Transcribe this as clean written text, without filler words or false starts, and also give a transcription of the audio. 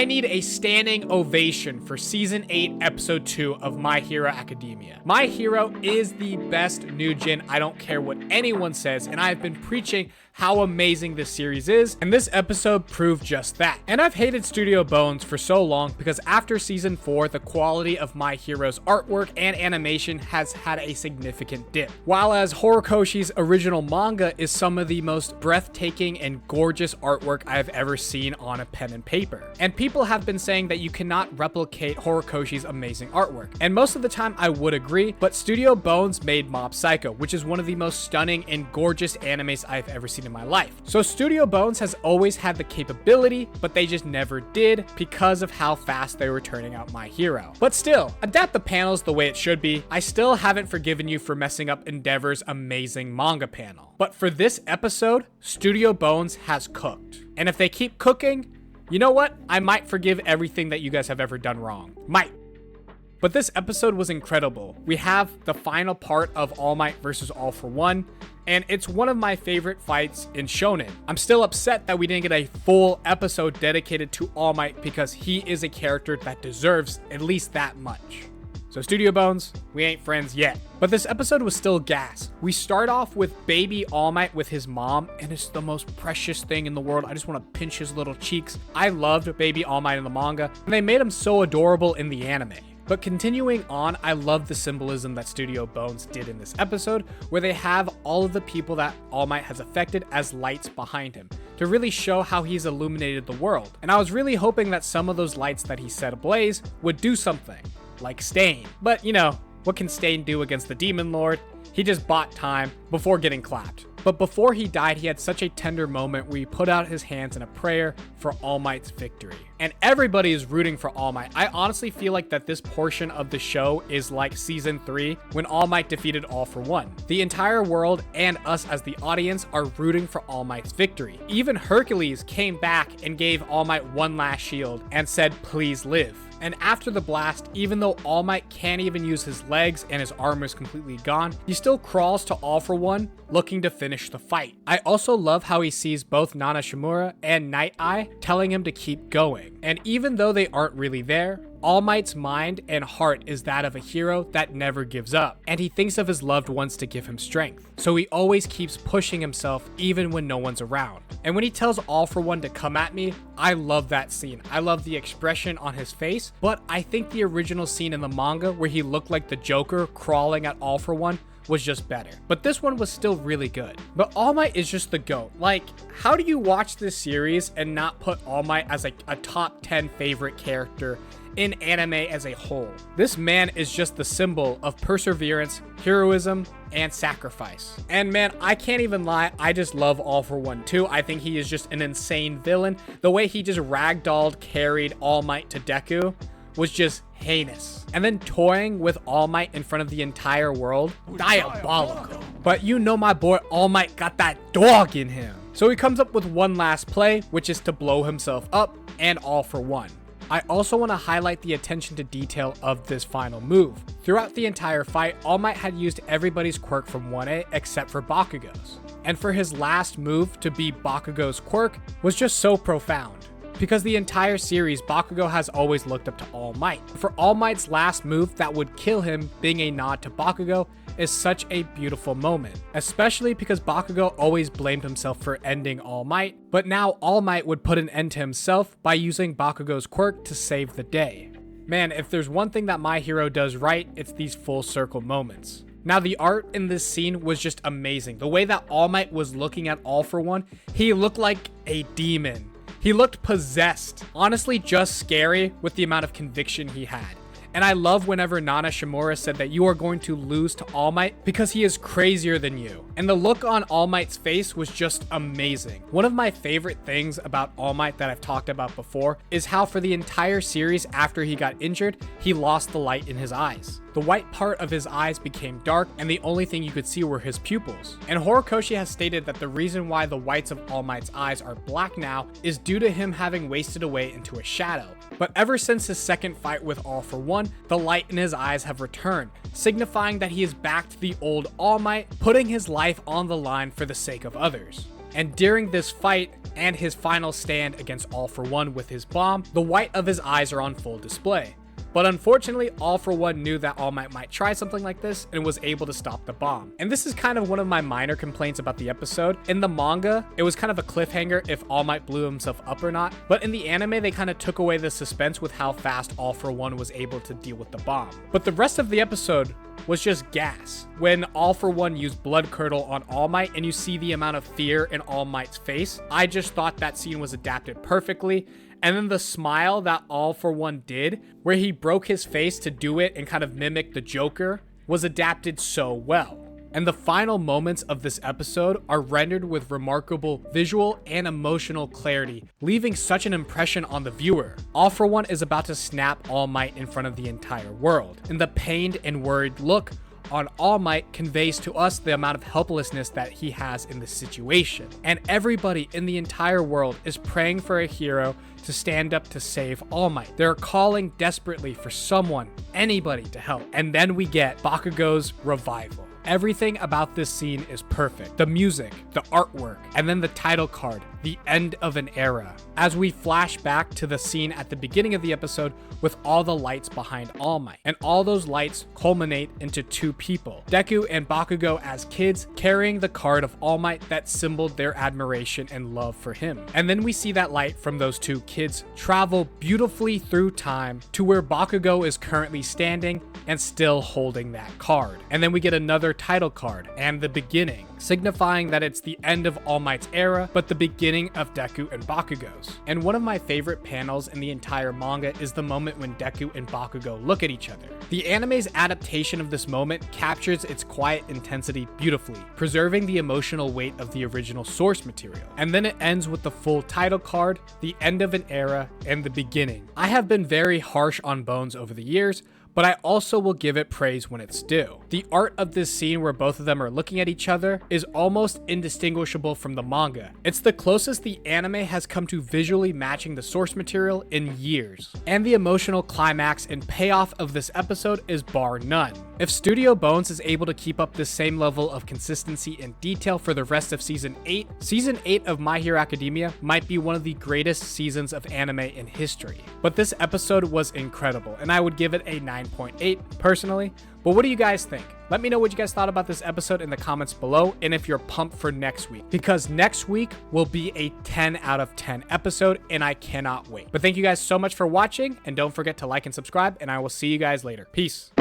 I need a standing ovation for Season 8, Episode 2 of My Hero Academia. My Hero is the best new gen, I don't care what anyone says, and I've been preaching how amazing this series is, and this episode proved just that. And I've hated Studio Bones for so long because after Season 4, the quality of My Hero's artwork and animation has had a significant dip. While as Horikoshi's original manga is some of the most breathtaking and gorgeous artwork I've ever seen on a pen and paper. And people have been saying that you cannot replicate Horikoshi's amazing artwork. And most of the time I would agree, but Studio Bones made Mob Psycho, which is one of the most stunning and gorgeous animes I've ever seen in my life. So Studio Bones has always had the capability, but they just never did because of how fast they were turning out My Hero. But still, adapt the panels the way it should be. I still haven't forgiven you for messing up Endeavor's amazing manga panel. But for this episode, Studio Bones has cooked. And if they keep cooking, you know what? I might forgive everything that you guys have ever done wrong. Might. But this episode was incredible. We have the final part of All Might versus All for One, and it's one of my favorite fights in Shonen. I'm still upset that we didn't get a full episode dedicated to All Might because he is a character that deserves at least that much. So Studio Bones, we ain't friends yet. But this episode was still gas. We start off with baby All Might with his mom, and it's the most precious thing in the world. I just want to pinch his little cheeks. I loved baby All Might in the manga, and they made him so adorable in the anime. But continuing on, I love the symbolism that Studio Bones did in this episode, where they have all of the people that All Might has affected as lights behind him, to really show how he's illuminated the world. And I was really hoping that some of those lights that he set ablaze would do something, like Stain. But you know, what can Stain do against the Demon Lord? He just bought time before getting clapped. But before he died, he had such a tender moment where he put out his hands in a prayer for All Might's victory. And everybody is rooting for All Might. I honestly feel like that this portion of the show is like Season 3 when All Might defeated All for One. The entire world and us as the audience are rooting for All Might's victory. Even Hercules came back and gave All Might one last shield and said, "Please live." And after the blast, even though All Might can't even use his legs and his armor is completely gone, he still crawls to All for One, looking to finish the fight. I also love how he sees both Nana Shimura and Night Eye telling him to keep going. And even though they aren't really there, All Might's mind and heart is that of a hero that never gives up, and he thinks of his loved ones to give him strength. So he always keeps pushing himself even when no one's around. And when he tells All for One to come at me, I love that scene. I love the expression on his face, but I think the original scene in the manga where he looked like the Joker crawling at All for One was just better. But this one was still really good. But All Might is just the GOAT. Like, how do you watch this series and not put All Might as like a top 10 favorite character in anime as a whole? This man is just the symbol of perseverance, heroism, and sacrifice. And man, I can't even lie, I just love All for One too. I think he is just an insane villain. The way he just ragdolled carried All Might to Deku was just heinous. And then toying with All Might in front of the entire world, diabolical. But you know my boy All Might got that dog in him. So he comes up with one last play, which is to blow himself up, and All for One. I also want to highlight the attention to detail of this final move. Throughout the entire fight, All Might had used everybody's quirk from 1A except for Bakugo's. And for his last move to be Bakugo's quirk was just so profound. Because the entire series, Bakugo has always looked up to All Might. For All Might's last move that would kill him being a nod to Bakugo is such a beautiful moment, especially because Bakugo always blamed himself for ending All Might, but now All Might would put an end to himself by using Bakugo's quirk to save the day. Man, if there's one thing that My Hero does right, it's these full circle moments. Now, the art in this scene was just amazing. The way that All Might was looking at All for One, he looked like a demon. He looked possessed. Honestly, just scary with the amount of conviction he had. And I love whenever Nana Shimura said that you are going to lose to All Might because he is crazier than you. And the look on All Might's face was just amazing. One of my favorite things about All Might that I've talked about before is how for the entire series after he got injured, he lost the light in his eyes. The white part of his eyes became dark, and the only thing you could see were his pupils. And Horikoshi has stated that the reason why the whites of All Might's eyes are black now is due to him having wasted away into a shadow. But ever since his second fight with All for One, the light in his eyes have returned, signifying that he is back to the old All Might, putting his life on the line for the sake of others. And during this fight and his final stand against All For One with his bomb, the white of his eyes are on full display. But unfortunately, All For One knew that All Might might try something like this and was able to stop the bomb. And this is kind of one of my minor complaints about the episode. In the manga, it was kind of a cliffhanger if All Might blew himself up or not. But in the anime, they kind of took away the suspense with how fast All For One was able to deal with the bomb. But the rest of the episode was just gas. When All For One used Blood Curdle on All Might and you see the amount of fear in All Might's face, I just thought that scene was adapted perfectly. And then the smile that All For One did, where he broke his face to do it and kind of mimic the Joker, was adapted so well. And the final moments of this episode are rendered with remarkable visual and emotional clarity, leaving such an impression on the viewer. All For One is about to snap All Might in front of the entire world, and the pained and worried look on All Might conveys to us the amount of helplessness that he has in this situation. And everybody in the entire world is praying for a hero to stand up to save All Might. They're calling desperately for someone, anybody to help. And then we get Bakugo's revival. Everything about this scene is perfect. The music, the artwork, and then the title card, the end of an era. As we flash back to the scene at the beginning of the episode with all the lights behind All Might. And all those lights culminate into two people, Deku and Bakugo as kids carrying the card of All Might that symboled their admiration and love for him. And then we see that light from those two kids travel beautifully through time to where Bakugo is currently standing and still holding that card. And then we get another title card and the beginning, signifying that it's the end of All Might's era, but the beginning of Deku and Bakugo's. And one of my favorite panels in the entire manga is the moment when Deku and Bakugo look at each other. The anime's adaptation of this moment captures its quiet intensity beautifully, preserving the emotional weight of the original source material. And then it ends with the full title card, the end of an era, and the beginning. I have been very harsh on Bones over the years, but I also will give it praise when it's due. The art of this scene where both of them are looking at each other is almost indistinguishable from the manga. It's the closest the anime has come to visually matching the source material in years. And the emotional climax and payoff of this episode is bar none. If Studio Bones is able to keep up this same level of consistency and detail for the rest of Season 8, Season 8 of My Hero Academia might be one of the greatest seasons of anime in history. But this episode was incredible, and I would give it a 9.8 personally. But what do you guys think? Let me know what you guys thought about this episode in the comments below, and if you're pumped for next week, because next week will be a 10 out of 10 episode, and I cannot wait. But thank you guys so much for watching, and don't forget to like and subscribe, and I will see you guys later. Peace.